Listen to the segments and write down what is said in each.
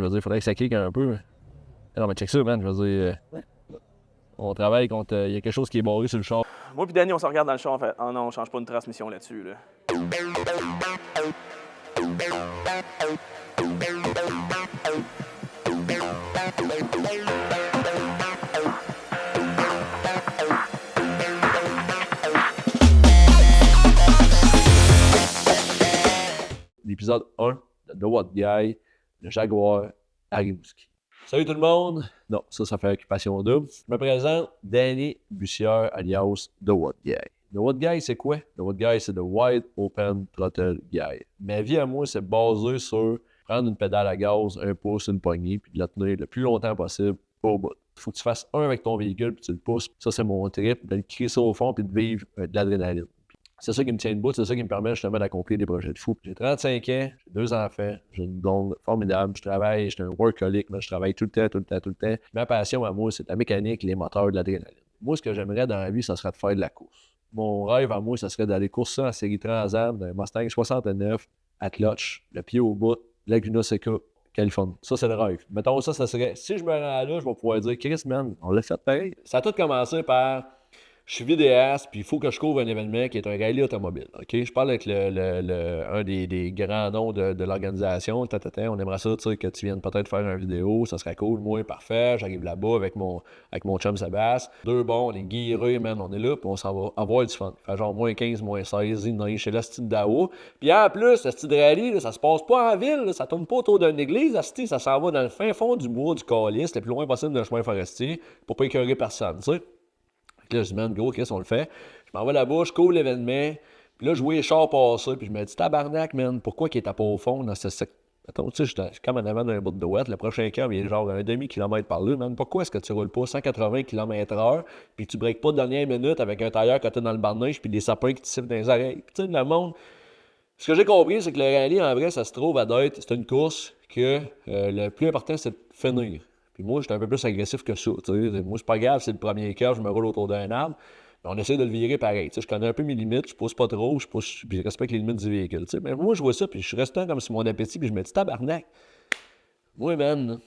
veux dire, il faudrait que ça kick un peu. Non, mais check ça, man, je veux dire, on travaille contre, il y a quelque chose qui est barré sur le char. Moi puis Danny, on se regarde dans le char, en fait. Ah non, on change pas une transmission là-dessus, là. L'épisode 1 de The What Guy, le Jaguar à Rimouski. Salut tout le monde! Non, ça fait occupation double. Je me présente, Danny Bussière, alias The What Guy. The What Guy, c'est quoi? The What Guy, c'est The Wide Open Throttle Guy. Ma vie à moi, c'est basé sur prendre une pédale à gaz, un pouce, une poignée, puis de la tenir le plus longtemps possible au bout. Il faut que tu fasses un avec ton véhicule, puis tu le pousses. Ça, c'est mon trip, de le crier ça au fond, puis de vivre de l'adrénaline. C'est ça qui me tient debout, c'est ça qui me permet justement d'accomplir des projets de fou. J'ai 35 ans, j'ai 2 enfants, j'ai une blonde formidable, je travaille, j'étais un workaholic, mais je travaille tout le temps. Ma passion à moi, c'est la mécanique, les moteurs, de l'adrénaline. Moi, ce que j'aimerais dans la vie, ça serait de faire de la course. Mon rêve à moi, ça serait d'aller courser en série Trans-Am d'un Mustang 69 à clutch, le pied au bout, Laguna Seca, Californie. Ça, c'est le rêve. Mettons ça serait, si je me rends là, je vais pouvoir dire, Chris, man, on l'a fait pareil. Ça a tout commencé par... Je suis vidéaste, puis il faut que je couvre un événement qui est un rallye automobile. OK? Je parle avec un des grands noms de l'organisation. On aimerait ça, tu sais, que tu viennes peut-être faire une vidéo. Ça serait cool. Moi, parfait. J'arrive là-bas avec mon chum Sébastien. Deux bons, on est guirés, man. On est là, puis on s'en va avoir du fun. Fait genre moins 15, moins 16, il neige chez la style d'Ao. Puis en plus, le style de rallye, là, ça se passe pas en ville. Là, ça tourne pas autour d'une église. Ça s'en va dans le fin fond du bois, du calice, le plus loin possible d'un chemin forestier, pour pas écœurer personne, tu sais. Là, je dis, man, gros, qu'est-ce qu'on le fait? Je m'en vais là-bas, je couvre l'événement. Puis là, je vois les chars passer. Puis je me dis, tabarnak, man, pourquoi qu'il est pas au fond dans ce secteur? Attends, tu sais, je suis comme en avant d'un bout de douette. Le prochain camp, il est genre un demi-kilomètre par là, man. Pourquoi est-ce que tu roules pas 180 km/h puis tu breaks pas de dernière minute avec un tailleur côté dans le bar de neige puis des sapins qui te sifflent dans les oreilles? Tu sais, le monde. Ce que j'ai compris, c'est que le rallye, en vrai, ça se trouve à d'être. C'est une course que le plus important, c'est de finir. Puis moi, j'étais un peu plus agressif que ça. T'sais. Moi, c'est pas grave, c'est le premier cœur, je me roule autour d'un arbre. Mais on essaie de le virer pareil. T'sais, je connais un peu mes limites, je pousse pas trop, puis je respecte les limites du véhicule. T'sais. Mais moi, je vois ça, puis je suis restant comme sur mon appétit, puis je me dis, tabarnak. Moi, man,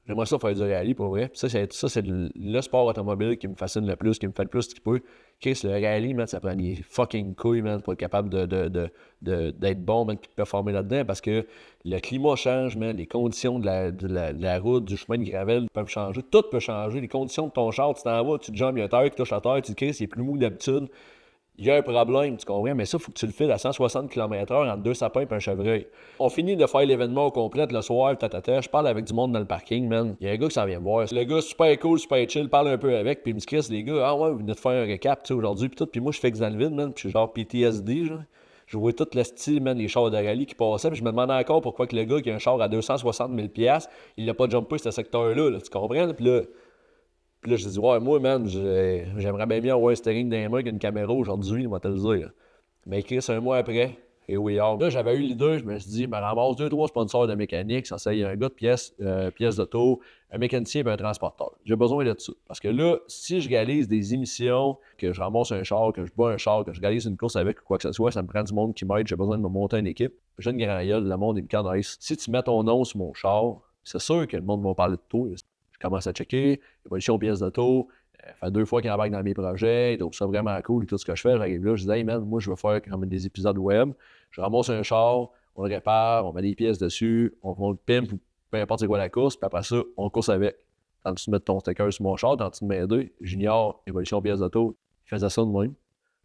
j'aimerais ça faire du rallye pour vrai. Puis ça, c'est le sport automobile qui me fascine le plus, qui me fait le plus triper. Chris, le rallye, man, ça prend des fucking couilles, man, pour être capable d'être bon, man, puis de performer là-dedans, parce que le climat change, man, les conditions de la route, du chemin de gravel peuvent changer, tout peut changer, les conditions de ton char, tu t'en vas, tu te jambes, il y a un tailleur qui touche la terre, tu te Chris, il est plus mou que d'habitude. Il y a un problème, tu comprends? Mais ça, il faut que tu le files à 160 km/h entre deux sapins et un chevreuil. On finit de faire l'événement au complet le soir, je parle avec du monde dans le parking, man. Il y a un gars qui s'en vient me voir. Le gars, super cool, super chill, parle un peu avec, puis il me dit, Chris, les gars, ah ouais, vous venez de faire un récap, tu sais, aujourd'hui, puis tout. Puis moi, je fais que dans le vide, man, puis je suis genre PTSD, genre. Je vois tout le style, man, les chars de rallye qui passaient, puis je me demandais encore pourquoi que le gars qui a un char à 260 000 $, il n'a pas jumpé ce secteur-là, là, tu comprends? Puis là, je dis, ouais, moi, man, j'aimerais bien avoir un steering dans les mains qu'une caméra aujourd'hui, il va te le dire. Mais Chris, un mois après, et oui, là, j'avais eu l'idée, je me suis dit, je me ramasse 2-3 sponsors de mécanique, ça y a un gars de pièces d'auto, un mécanicien et un transporteur. J'ai besoin de ça. Parce que là, si je réalise des émissions, que je ramasse un char, que je bats un char, que je réalise une course avec ou quoi que ce soit, ça me prend du monde qui m'aide, j'ai besoin de me monter une équipe. J'ai une grand gueule, le monde, il me connaisse. Si tu mets ton nom sur mon char, c'est sûr que le monde va parler de toi. Je commence à checker, évolution pièces d'auto, ça fait 2 fois qu'il embarque dans mes projets, il trouve ça vraiment cool et tout ce que je fais. J'arrive là, je dis, hey man, moi je veux faire quand même des épisodes web. Je ramasse un char, on le répare, on met des pièces dessus, on le pimpe, peu importe c'est quoi la course, puis après ça, on course avec. Tandis que tu mets ton sticker sur mon char, tandis que tu m'aider, j'ignore évolution pièces d'auto. Il faisait ça de même.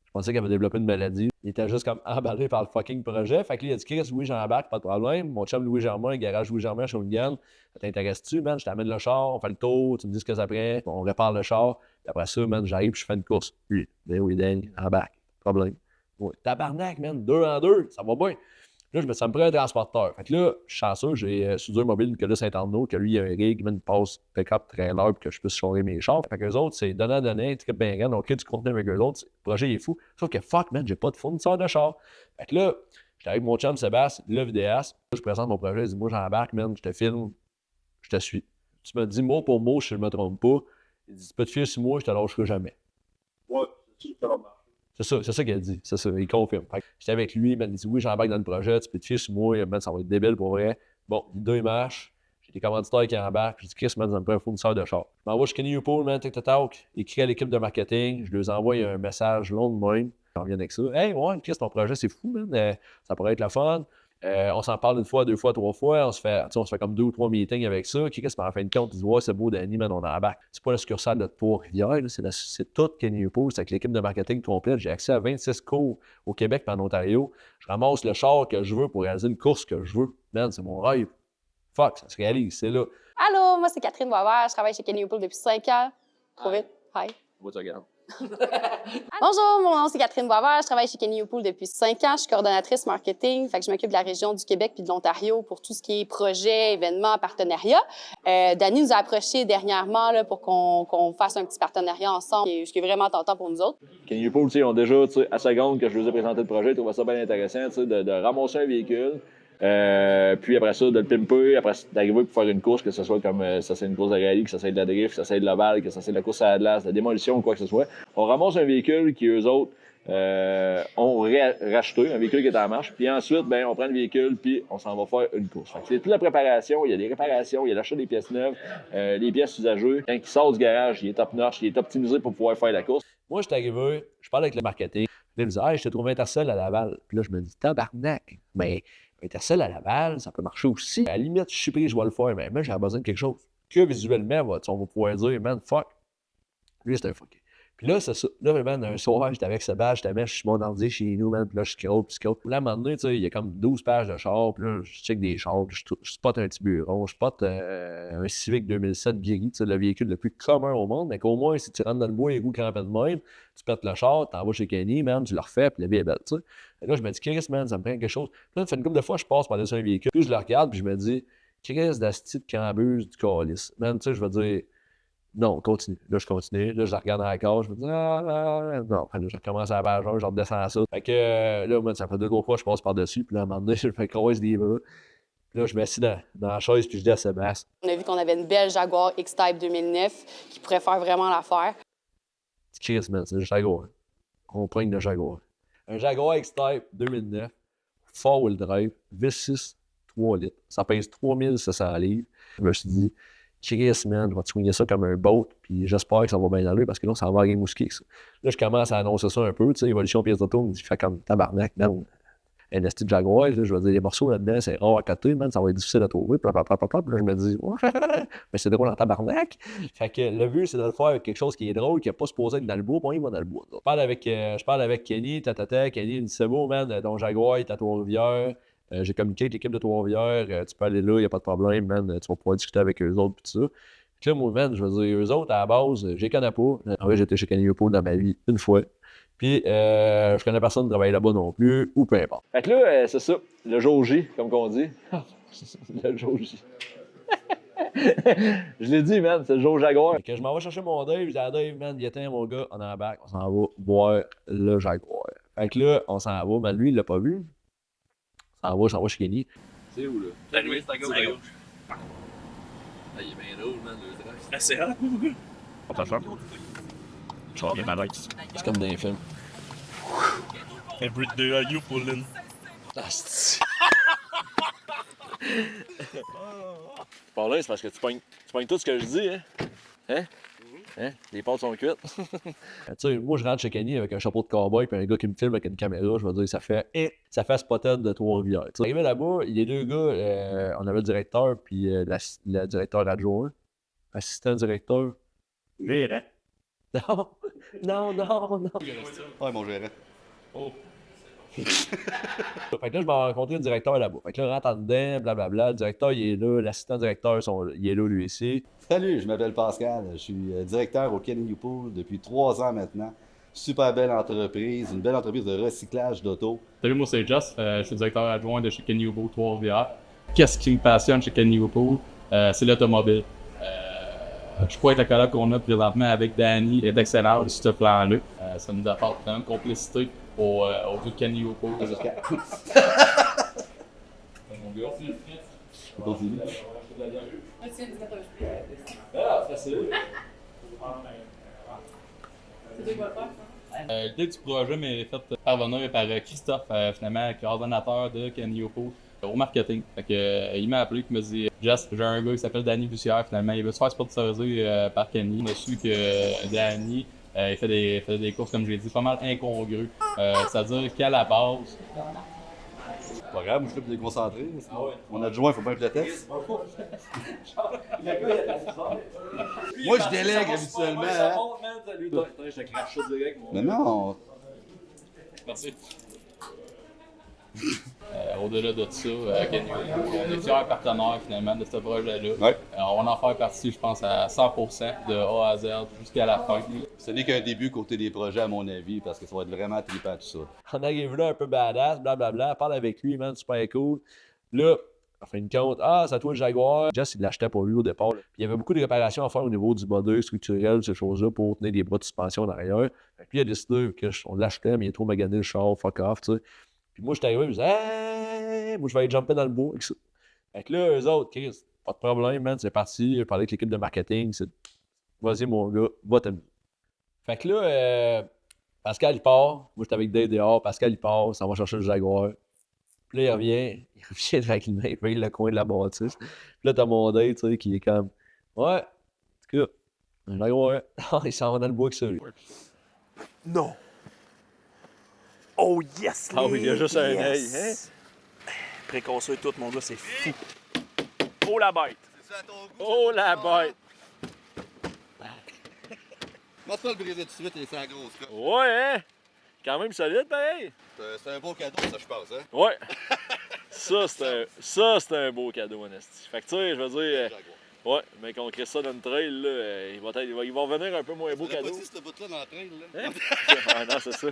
Je pensais qu'il avait développé une maladie. Il était juste comme emballé par le fucking projet. Fait que là, il a dit, Chris, oui, j'embarque, pas de problème. Mon chum Louis-Germain, garage Louis-Germain, Shawinigan. Ça t'intéresse-tu, man? Je t'amène le char, on fait le tour, tu me dis ce que ça prend, on répare le char. Puis après ça, man, j'arrive et je fais une course. Oui, ben oui, Danny, embarque. Problème. Oui. Tabarnak, man, 2 en 2, ça va bien. Là, ça me prend un transporteur. Fait que là, je suis chanceux, j'ai Soudure Mobile Nicolas Saint-Arnaud, que lui, il a un rig, il passe pick-up trailer pour que je puisse changer mes chars. Fait qu'eux autres, c'est donnant, trip ben grand, on crée du contenu avec eux autres. Le projet il est fou. Sauf que fuck, man, j'ai pas de fournisseur de char. Fait que là, j'étais avec mon chum Sébastien, le vidéaste. Là, je présente mon projet, je dis, moi, j'embarque, man, je te filme, je te suis. Tu me dis mot pour mot, si je me trompe pas. Il dit, tu peux te fier sur moi, je te lâcherai jamais. Ouais, c'est ça. C'est ça qu'il a dit. C'est ça, il confirme. Fait que j'étais avec lui, il m'a dit oui, j'embarque dans le projet, tu peux te fier sur moi, man, ça va être débile pour vrai. Bon, l'idée marche. J'ai des commanditaires qui embarquent. Puis je dis, Chris, man, ça me prend un fournisseur de char. Je m'envoie chez Kenny Upool, man, tic-tac, écrit à l'équipe de marketing. Je leur envoie un message long de même. J'en reviens avec ça. Hey, ouais, Chris, ton projet, c'est fou, man. Ça pourrait être la fun. On s'en parle une fois, deux fois, trois fois. On se fait comme 2 ou 3 meetings avec ça. Chris, en fin de compte, ils disent, ouais, c'est beau, Danny, man, on embarque. C'est pas la succursale de Trois-Rivières, c'est tout Kenny Upool. C'est avec l'équipe de marketing complète. J'ai accès à 26 cours au Québec et en Ontario. Je ramasse le char que je veux pour réaliser une course que je veux. Man, c'est mon rêve. Fuck, ça se réalise, c'est là. Allô, moi c'est Catherine Boisvert, je travaille chez Kenny Upool depuis 5 ans. Trop vite. Hi. Moi, tu regardes. Bonjour, mon nom c'est Catherine Boisvert, je travaille chez Kenny Upool depuis 5 ans. Je suis coordonnatrice marketing, fait que je m'occupe de la région du Québec puis de l'Ontario pour tout ce qui est projet, événements, partenariats. Danny nous a approchés dernièrement là, pour qu'on fasse un petit partenariat ensemble, ce qui est vraiment tentant pour nous autres. Kenny Upool, ils ont déjà, à seconde que je leur ai présenté le projet, ils trouvaient ça bien intéressant, de ramasser un véhicule. Puis après ça, de le pimper, après d'arriver pour faire une course, que ce soit comme ça c'est une course de rallye, que ça c'est de la drift, que ça c'est de l'ovale, que ça c'est de la course à la glace, de la démolition ou quoi que ce soit. On ramasse un véhicule qui, eux autres, ont racheté, un véhicule qui est en marche. Puis ensuite, ben, on prend le véhicule, puis on s'en va faire une course. Fait que c'est toute la préparation, il y a des réparations, il y a l'achat des pièces neuves, les pièces usagées. Quand il sort du garage, il est top notch, il est optimisé pour pouvoir faire la course. Moi, je suis arrivé, je parle avec le marketing. Ils me disent, hey, je t'ai trouvé Intercell à Laval. Puis là, je me dis, tabarnak, mais Intercell à Laval, ça peut marcher aussi. À la limite, je suis pris, je vais le faire, mais moi, j'ai besoin de quelque chose que visuellement, on va pouvoir dire, man, fuck. Lui, c'est un fuck. Puis là, c'est ça. Là, man, un soir, j'étais avec Sébastien, je suis mon ordi chez nous, man, puis là, je scroll, puis scroll. Là, à un moment donné, tu sais, il y a comme 12 pages de chars, puis là, je check des chars, je spot un petit bureau, je spot un Civic 2007 guéri, tu sais, le véhicule le plus commun au monde, mais qu'au moins, si tu rentres dans le bois, les roues crampées de même, tu pètes le char, t'en vas chez Kenny, man, tu le refais, puis la vie est belle, tu sais. Et là, je me dis, Chris, man, ça me prend quelque chose. Puis là, fait une couple de fois, je passe par-dessus un véhicule, puis je le regarde, puis je me dis, Chris, d'asti de cambuse du calice. Man, tu sais, je vais dire, non, continue. Là, je continue. Là, je la regarde dans la cage. Je me dis, non. Après, là, je recommence à la page 1, je redescends à ça. Fait que là, moi, ça fait 2-3 fois, je passe par-dessus. Puis là, à un moment donné, je fais croise des bras. Puis là, je m'assis dans la chaise, puis je dis à Sébastien. On a vu qu'on avait une belle Jaguar X-Type 2009 qui pourrait faire vraiment l'affaire. Chris, man, c'est le Jaguar. On prend le Jaguar. Un Jaguar X-Type 2009, 4-wheel drive, V6, 3 litres. Ça pèse 3700 livres. Je me suis dit, Chris, man, je vais te soigner ça comme un boat, puis j'espère que ça va bien aller, parce que là, ça va aller mousquer. Ça. Là, je commence à annoncer ça un peu, tu sais, Évolution pièce d'auto, je fais comme tabarnak, man. Un esti de Jaguar, là, je vais dire, les morceaux là-dedans, c'est rare à côté, man, ça va être difficile à trouver, puis là, je me dis, mais c'est drôle en tabarnak. Fait que le but, c'est de le faire avec quelque chose qui est drôle, qui n'est pas supposé être dans le bois, puis on y va dans le bois. Je parle avec Kenny, Kenny, il me dit, c'est beau, man, ton Jaguar est à Trois-Rivières. J'ai communiqué avec l'équipe de Trois-Rivières, tu peux aller là, il n'y a pas de problème, man, tu vas pouvoir discuter avec eux autres, puis tout ça. Puis là, moi, man, je veux dire, eux autres, à la base, je les connais pas. En vrai, j'étais chez Kenny Upool dans ma vie une fois. Puis, je connais personne qui travaille là-bas non plus, ou peu importe. Fait que là, c'est ça, le jour J, comme qu'on dit. Le jour J. Je l'ai dit, man, c'est le jour Jaguar. Fait que je m'en vais chercher mon Dave, je dis à Dave, man, il éteint mon gars, on embarque, on s'en va boire le Jaguar. Fait que là, on s'en va, mais lui, il l'a pas vu. On s'en va chez Kenny. C'est où, là? C'est arrivé, c'est à gauche. Ah, il est bien drôle, man, le trash. Ah, c'est hot, mon gars. On t'en fait. Ça va bien paraître. C'est comme dans les films. Every day are you pulling? Ah, c'est... Par là, c'est parce que tu pognes tout ce que je dis, hein? Hein? Hein? Les pâtes sont cuites. Tu sais, moi, je rentre chez Kenny avec un chapeau de cowboy puis un gars qui me filme avec une caméra. Je vais dire, ça fait Spotted de Trois-Rivières. Arrivé là-bas, les deux gars, on avait le directeur puis le directeur adjoint. Assistant directeur. Gérant. Non. Ouais, mon gérant. Oh. Fait que là, je vais rencontrer le directeur là-bas. Fait que là, on rentre en dedans, blablabla. Le directeur, il est là. L'assistant directeur, il est là, lui aussi. Salut, je m'appelle Pascal. Je suis directeur au Kenny Upool depuis 3 ans maintenant. Super belle entreprise, une belle entreprise de recyclage d'auto. Salut, moi c'est Joss, je suis directeur adjoint de chez Kenny Upool Trois-Rivières. Qu'est-ce qui me passionne chez Kenny Upool? C'est l'automobile. Je crois que la collab qu'on a présentement avec Danny est d'excellence sur ce plan-là. Ça nous apporte vraiment une complicité au jeu de Kenny Upool. Mon gars, Continue. L'idée du projet m'est faite parvenir par Christophe, finalement, coordonnateur de Kenny Upool. au marketing. Fait que, il m'a appelé et il m'a dit Jess, j'ai un gars qui s'appelle Danny Bussière, finalement, il veut se faire sponsoriser par Kenny. On a su que Danny, il fait des courses, comme je l'ai dit, pas mal incongrues. C'est-à-dire qu'à la base, C'est pas grave, moi je suis là pour déconcentrer. Mon adjoint, il faut pas que je le teste. Moi, je délègue habituellement. Mais non, merci. Au-delà de ça, Kenny, on est fiers partenaires finalement de ce projet-là. Ouais. On va en faire partie, je pense, à 100% de A à Z jusqu'à la fin. ce n'est qu'un début côté des projets, à mon avis, parce que ça va être vraiment trippant tout ça. On arrive là un peu badass, blablabla, elle parle avec lui, man, super cool. Là, en fin de compte, c'est à toi le Jaguar. Jess, il l'achetait pour lui au départ. Puis il y avait beaucoup de réparations à faire au niveau du body structurel, ces choses-là, pour tenir des bras de suspension en arrière. Puis il a décidé qu'on l'achetait, mais il a trop magané le char, fuck off, tu sais. Puis moi, j'étais arrivé, je me disais, hey, moi, je vais aller jumper dans le bois avec ça. Fait que là, eux autres, Chris, pas de problème, man, c'est parti. Je parlais avec l'équipe de marketing, c'est vas-y, mon gars, va t'amuser. Fait que là, Pascal, il part. Moi, j'étais avec Dave dehors. Pascal, il part, ça va chercher le Jaguar. Puis là, il revient tranquillement, il paye le coin de la bâtisse. Puis là, t'as mon Dave, tu sais, qui est comme, ouais, en tout cas, un Jaguar, il s'en va dans le bois avec ça, lui. Non. Oh yes! Ah oui, il y a juste un yes. œil, hein? Préconçu et tout, mon gars, c'est fou. Oh la bête! Oh la bête! Moi, pas le briser tout de suite et c'est la grosse cote. Ouais, hein? Quand même solide, pareil. C'est un beau cadeau, ça, je pense, hein? Ouais. Ça, c'est un beau cadeau, Honesty. Fait que, tu sais, je veux dire, ouais, mais qu'on crée ça dans le trail, là, il va revenir un peu moins beau cadeau. pas dit ce bout-là dans le trail, là. Hein? Ah non, c'est ça.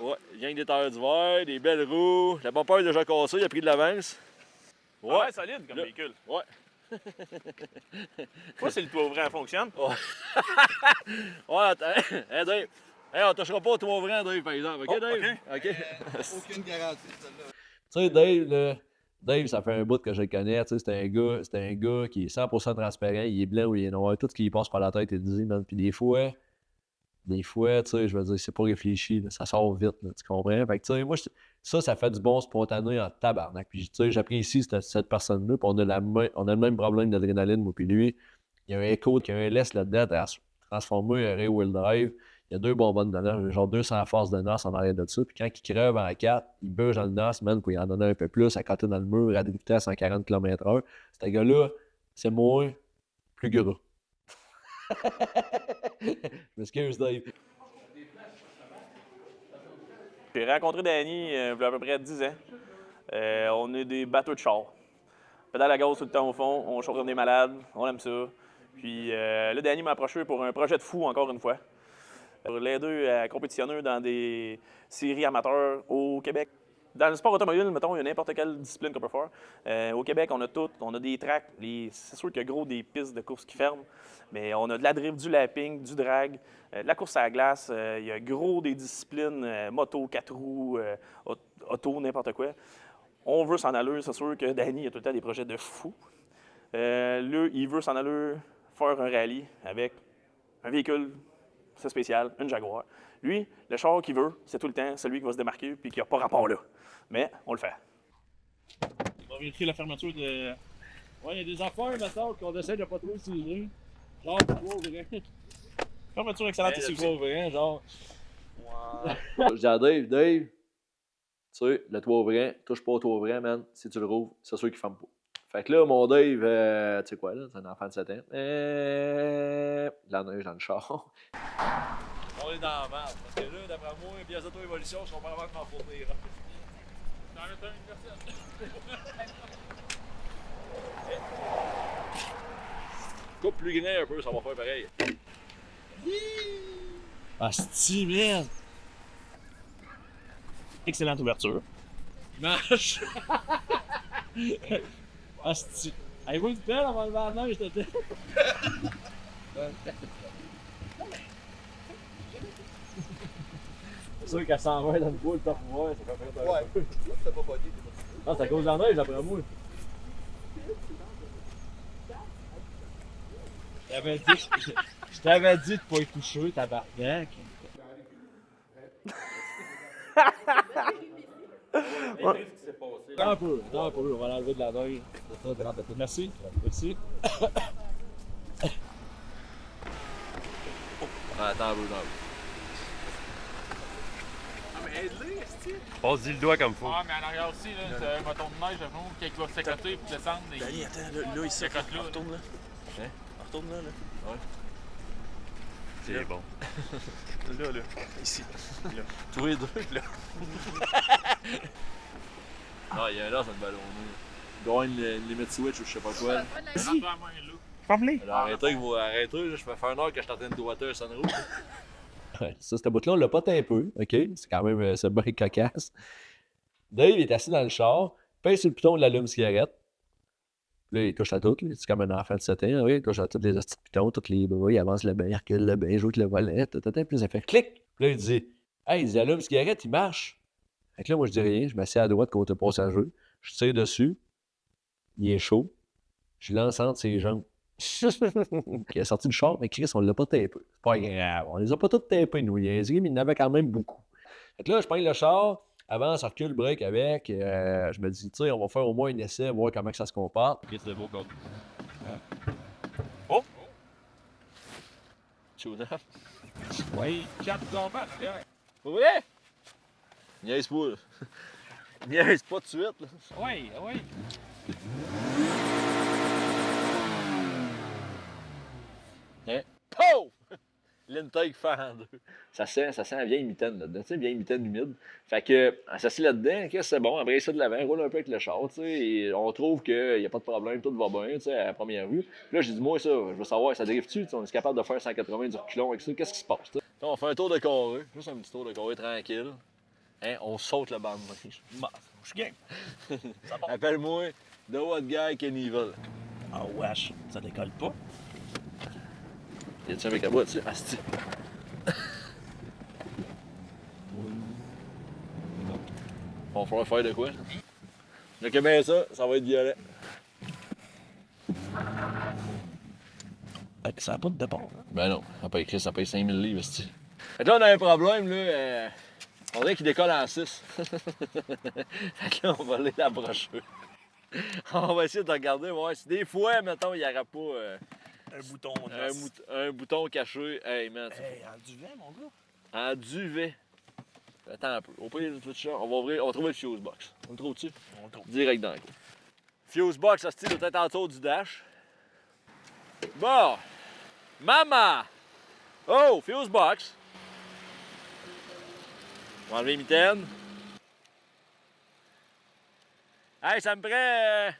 Ouais, gang des tailleurs d'hiver, des belles roues, la bumper est déjà cassée, il a pris de l'avance. Ouais, solide comme Là. véhicule. Ouais. Moi, c'est le toit ouvrant fonctionne. Ouais, attends. Hey, Dave. Hey, on touchera pas au toit ouvrant, Dave, par exemple. OK, Dave? OK. Aucune garantie, celle-là. Tu sais, Dave, là, Dave, ça fait un bout que je le connais. Tu sais, c'est un gars qui est 100% transparent. Il est blanc ou il est noir. Tout ce qui lui passe par la tête, il dit, man. Puis des fois, tu sais, je veux dire, c'est pas réfléchi. Là, ça sort vite, là, tu comprends? Fait que, tu sais, moi, ça fait du bon spontané en tabarnak. Puis, tu sais, j'apprécie cette personne-là. Puis on a le même problème d'adrénaline, moi, puis lui. Il y a un Echo, il y a un LS là-dedans, transformé en rear-wheel drive. Il y a 2 bonbonnes dedans, genre 200 forces de NOS en arrière de ça. Puis quand il crève en 4, il bouge dans le NOS, man, pour y en donner un peu plus, à côté dans le mur, à des vitesses en 40 km/h. Ce gars-là, c'est moi, plus gras. Je m'excuse, Dave. J'ai rencontré Danny il y a à peu près 10 ans. On est des bateaux de char. Pédale à gaz tout le temps au fond, on chauffe comme des malades, on aime ça. Puis là, Danny m'a approché pour un projet de fou, encore une fois. Les deux à compétitionner dans des séries amateurs au Québec. Dans le sport automobile, mettons, il y a n'importe quelle discipline qu'on peut faire. Au Québec, on a tout. On a des tracks. C'est sûr qu'il y a gros des pistes de course qui ferment, mais on a de la drift, du lapping, du drag, de la course à la glace. Il y a gros des disciplines, moto, 4 roues, auto, n'importe quoi. On veut s'en aller. C'est sûr que Danny a tout le temps des projets de fou. Là, il veut s'en aller faire un rallye avec un véhicule. C'est spécial, une Jaguar. Lui, le char qu'il veut, c'est tout le temps celui qui va se démarquer puis qui n'a pas rapport là. Mais on le fait. On va vérifier la fermeture de. Ouais, il y a des affaires, maintenant, qu'on essaie de pas trop utiliser. Genre, le toit ouvrant. Fermeture excellente ici Le aussi. toit ouvrant, genre. Ouais. Je dis à Dave, tu sais, le toit ouvrant, touche pas au toit ouvrant, man. Si tu le rouvres, c'est sûr qu'il ferme pas. Fait que là, mon Dave, tu sais quoi, là, c'est un enfant de 7 ans. De la neige dans le char. On est dans la merde, parce que là, d'après moi, les pièces d'auto-évolution, je comprends vraiment m'en fournir. Coupe plus grand un peu, ça va faire pareil. Asti, merde! Excellente ouverture. Marche! Asti! Avez-vous une pelle avant le barnage, je te dis? C'est sûr qu'elle s'en va dans le bout, le top ouvert, ça fait faire un peu. c'est pas pogné. Non, c'est à cause de la neige, d'après moi. Je t'avais dit de pas y toucher, tabarnak! Qu'est-ce qui s'est passé? Attends un peu, on va l'enlever de la neige. Merci, merci. Attends un peu, Passe-y le doigt comme faut. Ah, mais en arrière aussi, là, c'est un bâton de neige, avant, qui va s'écoter pour descendre. Danny, attends, là, ici, retourne là. Hein? Retourne là. Ouais. C'est bon. Là, ici. Là. Tous les deux, là. Non, il y a là, cette ballon-là. Il doit y avoir une limite switch ou je sais pas quoi. Ferme-les. Alors arrêtez, arrêtez, là, je peux faire une heure que je suis en train de doigter un sunroof. Ouais, ça, cette bout-là, on l'a pas un peu, OK? C'est quand même, c'est bien cocasse. Dave est assis dans le char, pèse sur le piton de l'allume-cigarette. Là, il touche à tout, là. C'est comme un enfant de 7 ans, oui, il touche à tous les petits pitons, tous les bras, il avance le bain, il recule le bain, il joue avec le volet, puis ça fait clic. Puis là, il dit, hey, il dit, allume-cigarette, il marche. Fait que là, moi, je dis rien, je m'assieds à droite côté passager, je tire dessus, il est chaud, je lance entre ses jambes. Il est sorti du char, mais Chris, on l'a pas tapé. C'est pas grave. On les a pas tous tapés, nous. Il y a mais il y en avait quand même beaucoup. Fait que là, je prends le char, avance, recule, break avec. Je me dis, tu sais, on va faire au moins un essai, voir comment que ça se comporte. Ok, c'est beau, God. Oh! Tune-up. Oui, 4 combats. Oui! Niaise pas, là. Niaise pas de suite, là. Oui, oui. Hein? Oh! L'intake fait en deux. Ça sent la vieille mitaine là-dedans, tu sais, vieille mitaine humide. Fait que, s'assit là-dedans, qu'est-ce que c'est bon, après ça de l'avant, roule un peu avec le char, tu sais, et on trouve qu'il n'y a pas de problème, tout va bien, tu sais, à la première vue. Puis là, j'ai dit, moi, ça, je veux savoir, ça dérive-tu, on est capable de faire 180 du reculon avec ça, qu'est-ce qui se passe, tu sais? On fait un tour de carré, juste un petit tour de carré tranquille. Hein, on saute le banc de neige. Bah, je suis game. Appelle-moi The What Guy Kennyville. Ah, wesh, ça décolle pas. Y a-tu un mec à bout dessus? Asti. On va falloir faire de quoi? Le bien ça va être violet. Ça n'a pas de départ. Ben non, ça paye 5000 livres, asti. Fait que là, on a un problème, là. On dirait qu'il décolle en 6. Fait que là, on va aller la brocher. On va essayer de regarder, voir si des fois, mettons, il n'y aura pas Un bouton. un bouton caché. Hey, man. Hey, en duvet, mon gars. En duvet. Attends un peu. Au pire, tout ça, on va trouver le fuse box. On le trouve-tu? On le trouve. Direct dans le coup. Fuse box, ça se tire peut-être en tour du dash. Bon. Maman! Oh, fuse box. On va enlever les mitaines. Hey, ça me prend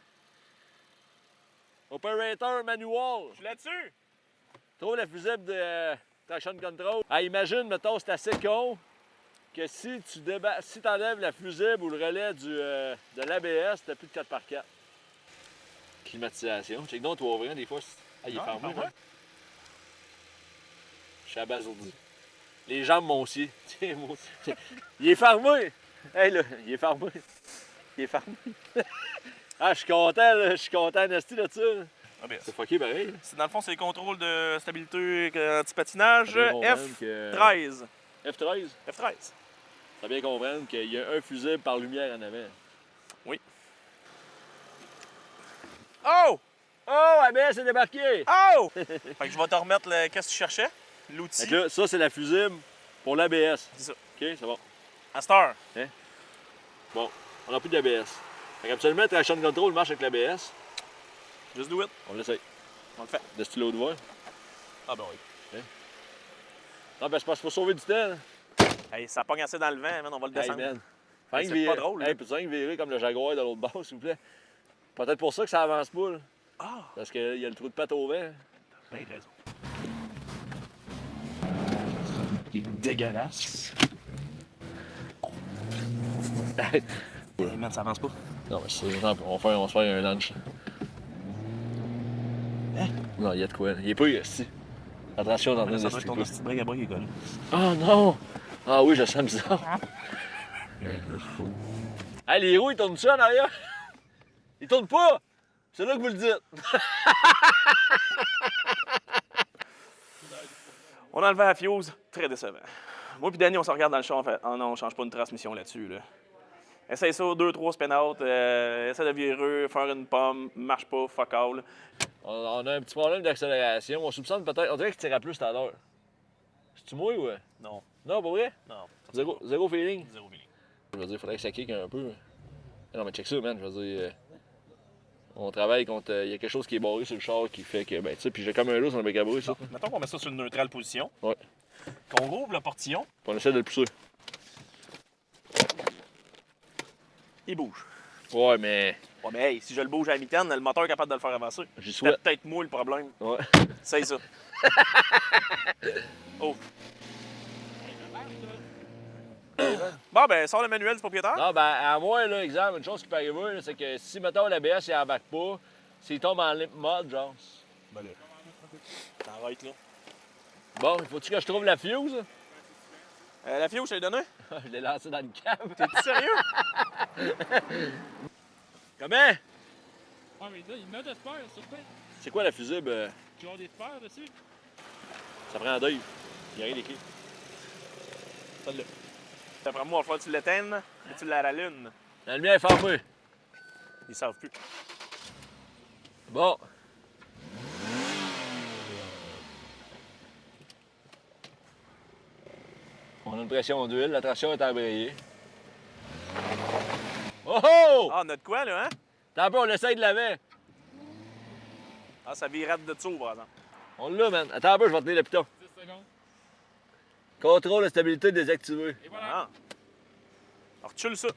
operator manual. Je suis là-dessus. Trouve la fusible de traction control. Hey, imagine, mettons, c'est assez con que si tu enlèves la fusible ou le relais de l'ABS, t'as plus de 4x4. Climatisation. Check donc, tu vas ouvrir des fois. Ah, il est fermé. ouais. Je suis abasourdi. Les jambes m'ont aussi. Tiens, moi aussi. Il est fermé! Hey, là, il est fermé. Il est fermé. Ah, je suis content, là. Je suis content, Nasty, là, dessus. Ah, bien. C'est fucké, pareil. C'est, dans le fond, c'est les contrôles de stabilité anti-patinage Faut bien comprendre F13. F13. F13. Faut bien comprendre qu'il y a un fusible par lumière en avant. Oui. Oh! Oh, ABS est débarqué! Oh! Fait que je vais te remettre le... Qu'est-ce que tu cherchais? L'outil. Fait que là, ça, c'est la fusible pour l'ABS. C'est ça. OK, c'est bon. À cette heure. Bon, on n'a plus d'ABS. Fait qu'absolument, traction control marche avec l'ABS. Just do it. On l'essaye. On le fait. De stylo de voix. Ah ben oui. Non, ben c'est parce qu'il faut sauver du temps. Là. Hey, ça pogne assez dans le vent, man. On va le Hey, descendre. man. Hey, c'est pas drôle, là. Hey, peux-tu rien virer comme le Jaguar de l'autre bord, s'il vous plaît? Peut-être pour ça que ça avance pas, là. Ah! Parce qu'il y a le trou de patte au vent. Ben raison. Il est dégueulasse. Hey, man, ça avance pas. non, mais c'est on va se faire un lunch. Hein? Non, il y a de quoi. Il est pas ici. Attention dans Ça le doit être ton petit break à bras qui est connu. Oh non! Ah oui, je sens bizarre. Hey, les roues, ils tournent-tu en arrière? Ils tournent pas! C'est là que vous le dites. On a enlevé la fuse. Très décevant. Moi puis Danny, on se regarde dans le champ. On fait, oh non, on change pas une transmission là-dessus. Là. Essaye ça, 2-3 spin-out, essaie de virer, faire une pomme, marche pas, fuck all. On a un petit problème d'accélération. On soupçonne peut-être. On dirait qu'il tirait plus tout à l'heure. C'est-tu moi ou. Non. Non, pas vrai? Non. Zéro feeling? Zéro feeling. Je veux dire, il faudrait que ça kick un peu. Non, mais check ça, man. Je veux dire. On travaille contre. Il y a quelque chose qui est barré sur le char qui fait que. Ben, tu sais, puis j'ai comme un lot sur le bec à bruit, ça. Mettons qu'on met ça sur une neutrale position. Ouais. Qu'on rouvre le portillon, Puis on essaie de le pousser. il bouge. Ouais, mais. Ouais, mais hey, si je le bouge à la mitaine, le moteur est capable de le faire avancer. J'y C'est souhaite. peut-être moi le problème. Ouais. C'est ça. Oh. Bon, ben, sors le manuel du propriétaire. Non, ben, à moi, là, exemple, une chose qui peut arriver, là, c'est que si, mettons, l'ABS, il embarque pas, s'il tombe en limp mode, genre. Ben là. T'arrêtes, là. Bon, il faut-tu que je trouve la fuse? La fille, où je t'ai donné? Je l'ai lancé dans le câble. T'es sérieux? Comment? Ouais, mais là, il met de spare, surtout. C'est quoi la fusible? Tu as des spares dessus? Ça prend un deuil. Il y a rien d'écrit. Celle-là. D'après moi, il va falloir que tu l'éteignes et tu la rallumes. La lumière est fermée. Ils savent plus. Bon. On a une pression d'huile, la traction est embrayée. Oh oh! Ah, on a de quoi, là, hein? T'as un peu, on l'essaye de laver. Ah, ça virate de dessous, par exemple. On l'a, man. Attends un peu, je vais tenir le piton. 10 secondes. Contrôle de stabilité désactivé. Et voilà. Ah. Alors, recule ça.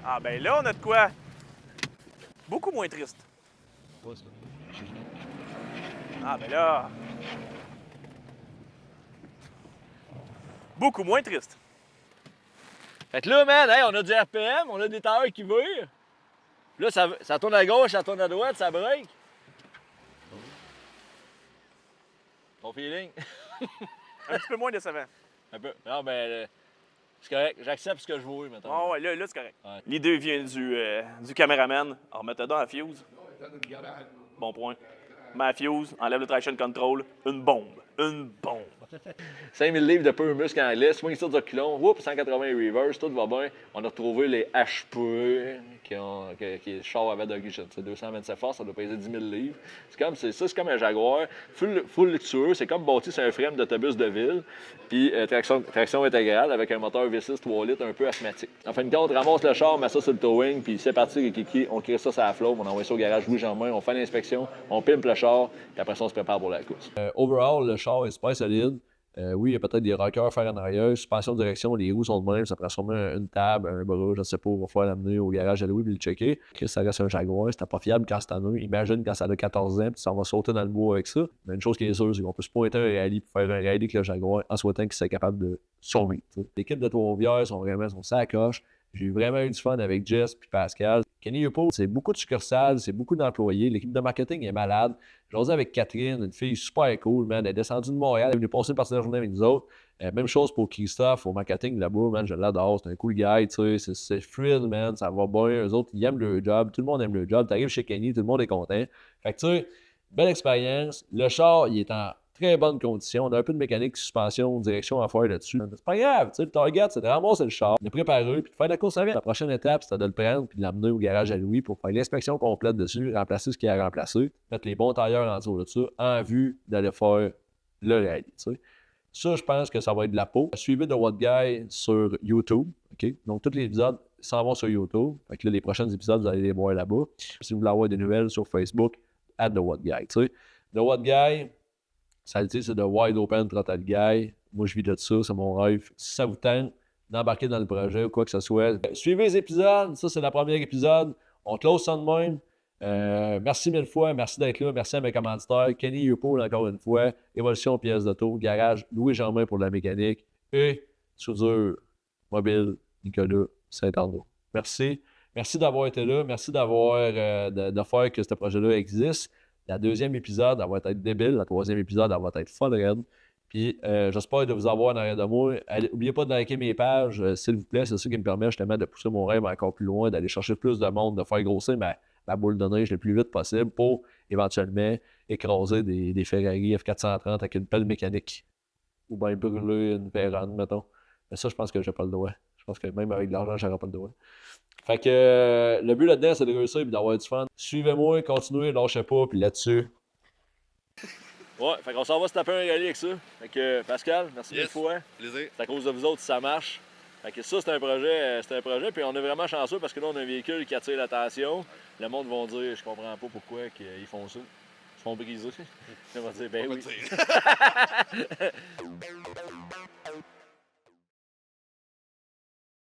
Ah, ben là, on a de quoi? Beaucoup moins triste. Ah, ben là. Beaucoup moins triste. Fait que là, man, hey, on a du RPM, on a des tailleurs qui virent. Là, ça tourne à gauche, ça tourne à droite, ça break. Ton feeling? Un petit peu moins décevant. Un peu. Non, mais c'est correct. J'accepte ce que je vois, maintenant. Ah ouais, là c'est correct. Ouais. L'idée vient du caméraman. Alors, mettez dans la fuse. Bon point. Mets la fuse, enlève le traction control. Une bombe. Une bombe. 5000 livres de peu muscle anglais, swing sur reculons, whoop, 180 reverse, tout va bien. On a retrouvé les HP qui le char avait d'origine. C'est 227 forces, ça doit peser 10 000 livres. C'est comme un Jaguar, full luxueux, c'est comme bâti sur un frame d'autobus de ville, puis traction intégrale avec un moteur V6 3 litres un peu asthmatique. En fin de compte, on ramasse le char, met ça sur le towing, puis c'est parti, les kiki, on crée ça sur la flotte, on envoie ça au garage rouge en main, on fait l'inspection, on pimpe le char, puis après ça, on se prépare pour la course. Overall, le char est super solide. Oui, il y a peut-être des rockers à faire en arrière, suspension de direction, les roues sont de même, ça prend sûrement une table, un bras, je sais pas, on va falloir l'amener au garage à Louis et le checker. Chris, ça reste un Jaguar, c'était pas fiable quand c'était neuf. Imagine quand ça a 14 ans, puis ça va sauter dans le bois avec ça. Mais une chose qui est sûre, c'est qu'on peut se pointer un rallye pour faire un rallye avec le Jaguar en souhaitant qu'il soit capable de survivre. L'équipe de Trois-Rivières sont vraiment sacoches. J'ai vraiment eu du fun avec Jess puis Pascal. Kenny Upole, c'est beaucoup de succursales, c'est beaucoup d'employés. L'équipe de marketing est malade. J'ai osé avec Catherine, une fille super cool, man. Elle est descendue de Montréal, elle est venue passer une partie de la journée avec nous autres. Même chose pour Christophe, au marketing là-bas, man. Je l'adore, c'est un cool guy, tu sais. C'est fluide, man. Ça va bien. Eux autres, ils aiment leur job. Tout le monde aime leur job. T'arrives chez Kenny, tout le monde est content. Fait que, tu sais, belle expérience. Le char, il est en très bonne condition. On a un peu de mécanique, suspension, direction à faire là-dessus. C'est pas grave, tu sais, le target, c'est de ramasser le char, de préparer, puis de faire la course avec. La prochaine étape, c'est de le prendre, puis de l'amener au garage à Louis pour faire l'inspection complète dessus, remplacer ce qu'il y a à remplacer, mettre les bons tailleurs en dessous de ça, en vue d'aller faire le rallye, tu sais. Ça, je pense que ça va être de la peau. Suivez The What Guy sur YouTube, OK? Donc, tous les épisodes s'en vont sur YouTube. Fait que là, les prochains épisodes, vous allez les voir là-bas. Si vous voulez avoir des nouvelles sur Facebook, @The What Guy, tu sais. The What Guy, ça le dit, c'est de Wide Open Throttle Guy. Moi, je vis de ça, c'est mon rêve. Si ça vous tente d'embarquer dans le projet ou quoi que ce soit, suivez les épisodes. Ça, c'est le premier épisode. On close ça de même. Merci mille fois. Merci d'être là. Merci à mes commanditaires. Kenny Upole, encore une fois. Évolution pièces d'auto. Garage Louis Germain pour la mécanique. Et soudure mobile Nicolas Saint-Arnaud. Merci. Merci d'avoir été là. Merci d'avoir de faire que ce projet-là existe. La deuxième épisode, elle va être débile. La troisième épisode, elle va être folle raide. Puis j'espère de vous avoir en arrière de moi. N'oubliez pas de liker mes pages, s'il vous plaît. C'est ça qui me permet justement de pousser mon rêve encore plus loin, d'aller chercher plus de monde, de faire grossir ma boule de neige le plus vite possible pour éventuellement écraser des Ferrari F430 avec une pelle mécanique. ou bien brûler une Vérone, mettons. Mais ça, je pense que j'ai pas le droit. Je pense que même avec de l'argent, j'aurais pas le droit. Fait que le but là-dedans, c'est de réussir et d'avoir du fun. Suivez-moi, continuez, lâchez pas, puis là-dessus. Ouais, fait qu'on s'en va se taper un rallye avec ça. Fait que Pascal, merci mille fois. Plaisir. C'est à cause de vous autres si ça marche. Fait que ça, c'est un projet, puis on est vraiment chanceux parce que là, on a un véhicule qui attire l'attention. Le monde va dire, je comprends pas pourquoi ils font ça. Ils se font briser. Ils vont dire, ben oui.